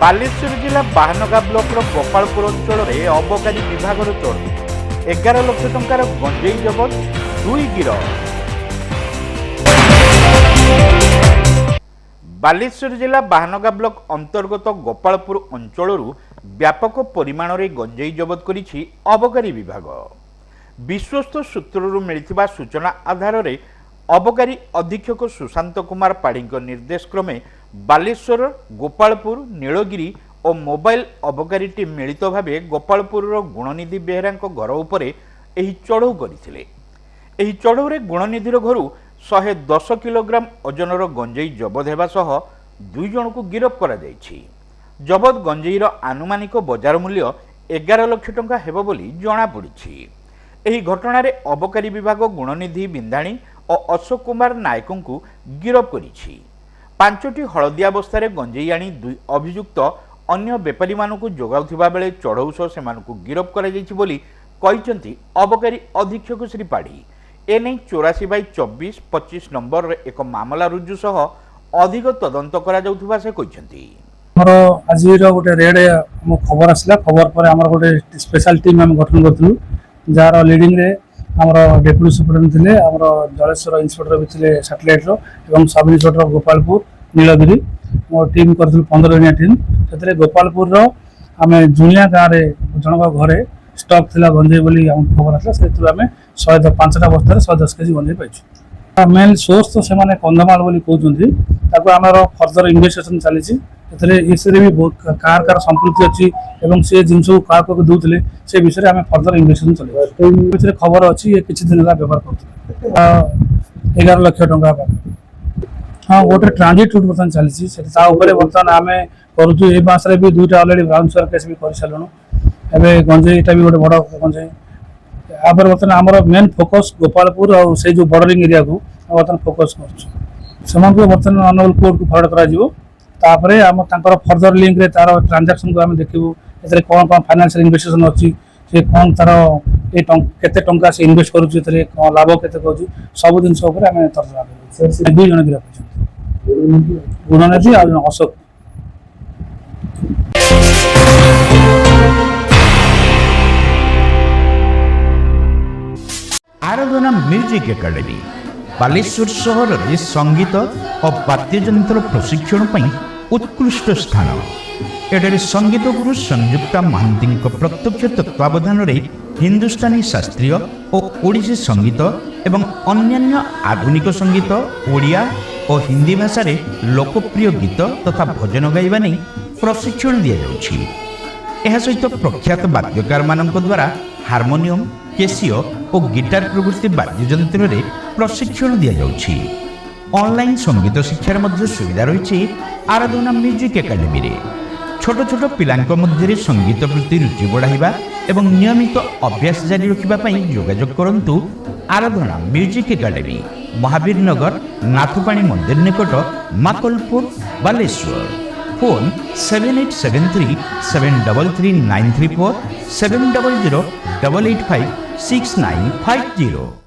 ବାଲେଶ୍ୱର ଜିଲ୍ଲା ବାହାନଗା ବ୍ଲକର ଗୋପାଳପୁର ଅଞ୍ଚଳରେ ଅବକାରୀ ବିଭାଗର ଚୋର 11 ଲକ୍ଷ ଟଙ୍କାର ଗଞ୍ଜେଇ ଜବତ, 2 ଗିରଫ। ବାଲେଶ୍ୱର ଜିଲ୍ଲା ବାହାନଗା ବ୍ଲକ ଅନ୍ତର୍ଗତ ଗୋପାଳପୁର ଅଞ୍ଚଳରୁ ବ୍ୟାପକ ପରିମାଣରେ ଗଞ୍ଜେଇ ଜବତ କରିଛି ଅବକାରୀ ବିଭାଗ। ବିଶ୍ୱସ୍ତ ସୂତ୍ରରୁ ମିଳିଥିବା ସୂଚନା ଆଧାରରେ ଅବକାରୀ ଅଧୀକ୍ଷକ ସୁଶାନ୍ତ କୁମାର ପାଢ଼ୀଙ୍କ ନିର୍ଦ୍ଦେଶ କ୍ରମେ ବାଲେଶ୍ୱର, ଗୋପାଳପୁର, ନୀଳଗିରି ଓ ମୋବାଇଲ ଅବକାରୀ ଟିମ୍ ମିଳିତ ଭାବେ ଗୋପାଳପୁରର ଗୁଣନିଧି ବେହେରାଙ୍କ ଘର ଉପରେ ଏହି ଚଢ଼ଉ କରିଥିଲେ। ଏହି ଚଢ଼ଉରେ ଗୁଣନିଧିର ଘରୁ 110 କିଲୋଗ୍ରାମ ଓଜନର ଗଞ୍ଜେଇ ଜବତ ହେବା ସହ 2 ଜଣଙ୍କୁ ଗିରଫ କରାଯାଇଛି। ଜବତ ଗଞ୍ଜେଇର ଆନୁମାନିକ ବଜାର ମୂଲ୍ୟ 11 ଲକ୍ଷ ଟଙ୍କା ହେବ ବୋଲି ଜଣାପଡ଼ିଛି। ଏହି ଘଟଣାରେ ଅବକାରୀ ବିଭାଗ ଗୁଣନିଧି ବିନ୍ଧାଣୀ ଓ ଅଶୋକ କୁମାର ନାୟକଙ୍କୁ ଗିରଫ କରିଛି। 5ଟି ହଳଦିଆ ବସ୍ତାରେ ଗଞ୍ଜେଇ ଆଣି 2 ଅଭିଯୁକ୍ତ ଅନ୍ୟ ବେପାରୀମାନଙ୍କୁ ଯୋଗାଉଥିବା ବେଳେ ଚଢ଼ଉ ସହ ସେମାନଙ୍କୁ ଗିରଫ କରାଯାଇଛି ବୋଲି କହିଛନ୍ତି ଅବକାରୀ ଅଧୀକ୍ଷକ ଶ୍ରୀ ପାଢ଼ୀ। ଏନେଇ 84/24-25 ନମ୍ବରରେ ଏକ ମାମଲା ରୁଜୁ ସହ ଅଧିକ ତଦନ୍ତ କରାଯାଉଥିବା ସେ କହିଛନ୍ତି। ଆମର ଆଜିର ଗୋଟେ ରେଡ୍ ଖବର ଆସିଲା। ଖବର ପରେ ଆମର ଗୋଟେ ସ୍ପେଶାଲ ଟିମ୍ ଆମେ ଗଠନ କରିଥିଲୁ, ଯାହାର ଲିଡିଂରେ ଆମର ଡେପୁଟି ସୁପରିଟେଣ୍ଡେଣ୍ଟ ଥିଲେ, ଆମର ଜଳେଶ୍ୱର ଇନ୍ସପେକ୍ଟର ବି ଥିଲେ ସାଟେଲାଇଟ୍ର, ଏବଂ ସବ୍ ଇନ୍ସପେକ୍ଟର ଗୋପାଳପୁର, ନୀଳଗିରି। ମୋ ଟିମ୍ କରିଥିଲୁ 15 ଜଣିଆ ଟିମ୍। ସେଥିରେ ଗୋପାଳପୁରର ଆମେ ଜୁଣିଆ ଗାଁରେ ଜଣଙ୍କ ଘରେ ଷ୍ଟକ୍ ଥିଲା ଗଞ୍ଜେଇ ବୋଲି ଆମକୁ ଖବର ଆସିଲା। ସେଥିରୁ ଆମେ 5ଟା ବସ୍ତାରେ 110 କେଜି ଗଞ୍ଜେଇ ପାଇଛୁ। ମେନ୍ ସୋର୍ସ ତ ସେମାନେ କନ୍ଧମାଳ ବୋଲି କହୁଛନ୍ତି। ତାକୁ ଆମର ଫର୍ଦର ଇନଭେଷ୍ଟିଗେସନ୍ ଚାଲିଛି। ଏଥିରେ ବି ବହୁତ କାହାର ସମ୍ପୃକ୍ତି ଅଛି ଏବଂ ସେ ଜିନିଷକୁ କାହାକୁ ଦେଉଥିଲେ ସେ ବିଷୟରେ ଆମେ ଫର୍ଦର ଇନଭେଷ୍ଟିଗେସନ୍ ଚଲେଇଛୁ। ଏଥିରେ ଖବର ଅଛି ଏ କିଛି ଦିନ ହେଲା ବ୍ୟବହାର କରୁଥିଲେ 11 ଲକ୍ଷ ଟଙ୍କା। ହଁ, ଗୋଟେ ଟ୍ରାନଜିଟ୍ ରୁଟ୍ ବର୍ତ୍ତମାନ ଚାଲିଛି। ସେଠି ତା ଉପରେ ବର୍ତ୍ତମାନ ଆମେ କରୁଛୁ। ଏଇ ମାସରେ ବି 2ଟା ଅଲରେଡ଼ି ବ୍ରାଉନ୍ ସୁଗାର କେସ୍ ବି କରିସାରିଲୁଣୁ। ଏବେ ଗଞ୍ଜେଇଟା ବି ଗୋଟେ ବଡ଼ ଗଞ୍ଜେଇ। ତାପରେ ବର୍ତ୍ତମାନ ଆମର ମେନ୍ ଫୋକସ୍ ଗୋପାଳପୁର ଆଉ ସେଇ ଯେଉଁ ବର୍ଡରିଂ ଏରିଆକୁ ବର୍ତ୍ତମାନ ଫୋକସ୍ କରୁଛୁ। ସେମାନଙ୍କୁ ବର୍ତ୍ତମାନ ଅନବଲ କୋର୍ଟକୁ ଫରୱାର୍ଡ କରାଯିବ। ତାପରେ ଆମ ତାଙ୍କର ଫର୍ଦର ଲିଙ୍କରେ ତାର ଟ୍ରାଞ୍ଜାକ୍ସନକୁ ଆମେ ଦେଖିବୁ। ଏଥିରେ କ'ଣ ଫାଇନାନ୍ସିଆଲ ଇନଭେଷ୍ଟିଗେସନ୍ ଅଛି, ସେ କ'ଣ ତାର କେତେ ଟଙ୍କା ସେ ଇନଭେଷ୍ଟ କରୁଛି, ଏଥିରେ କ'ଣ ଲାଭ କେତେ କରୁଛି, ସବୁ ଜିନିଷ ଉପରେ ଆମେ ତର୍ଜମା କରିବୁ। 2 ଜଣ ଗିରଫ ହୋଇଛନ୍ତି, ଗୁଣନିଧି ଆଉ ଅଶୋକ। ଆରାଧନା ମ୍ୟୁଜିକ୍ ଏକାଡେମୀ ବାଲେଶ୍ୱର ସହରରେ ସଙ୍ଗୀତ ଓ ବାଦ୍ୟଯନ୍ତ୍ର ପ୍ରଶିକ୍ଷଣ ପାଇଁ ଉତ୍କୃଷ୍ଟ ସ୍ଥାନ। ଏଠାରେ ସଙ୍ଗୀତ ଗୁରୁ ସଂଯୁକ୍ତା ମହାନ୍ତିଙ୍କ ପ୍ରତ୍ୟକ୍ଷ ତତ୍ତ୍ୱାବଧାନରେ ହିନ୍ଦୁସ୍ତାନୀ ଶାସ୍ତ୍ରୀୟ ଓ ଓଡ଼ିଶୀ ସଙ୍ଗୀତ ଏବଂ ଅନ୍ୟାନ୍ୟ ଆଧୁନିକ ସଙ୍ଗୀତ, ଓଡ଼ିଆ ଓ ହିନ୍ଦୀ ଭାଷାରେ ଲୋକପ୍ରିୟ ଗୀତ ତଥା ଭଜନ ଗାଇବା ନେଇ ପ୍ରଶିକ୍ଷଣ ଦିଆଯାଉଛି। ଏହା ସହିତ ପ୍ରଖ୍ୟାତ ବାଦ୍ୟକାରମାନଙ୍କ ଦ୍ୱାରା ହାରମୋନିୟମ, କେସିଓ ଓ ଗିଟାର ପ୍ରଭୃତି ବାଦ୍ୟଯନ୍ତ୍ରରେ ପ୍ରଶିକ୍ଷଣ ଦିଆଯାଉଛି। ଅନଲାଇନ୍ ସଙ୍ଗୀତ ଶିକ୍ଷାର ମଧ୍ୟ ସୁବିଧା ରହିଛି ଆରାଧନା ମ୍ୟୁଜିକ୍ ଏକାଡେମୀରେ। ଛୋଟ ଛୋଟ ପିଲାଙ୍କ ମଧ୍ୟରେ ସଙ୍ଗୀତ ପ୍ରତି ରୁଚି ବଢ଼ାଇବା ଏବଂ ନିୟମିତ ଅଭ୍ୟାସ ଜାରି ରଖିବା ପାଇଁ ଯୋଗାଯୋଗ କରନ୍ତୁ ଆରାଧନା ମ୍ୟୁଜିକ୍ ଏକାଡେମୀ, ମହାବୀରନଗର, ନାଥୁପାଣି ମନ୍ଦିର ନିକଟ, ମାକଲପୁର, ବାଲେଶ୍ୱର। ଫୋନ୍ 7873733934 7008856 950।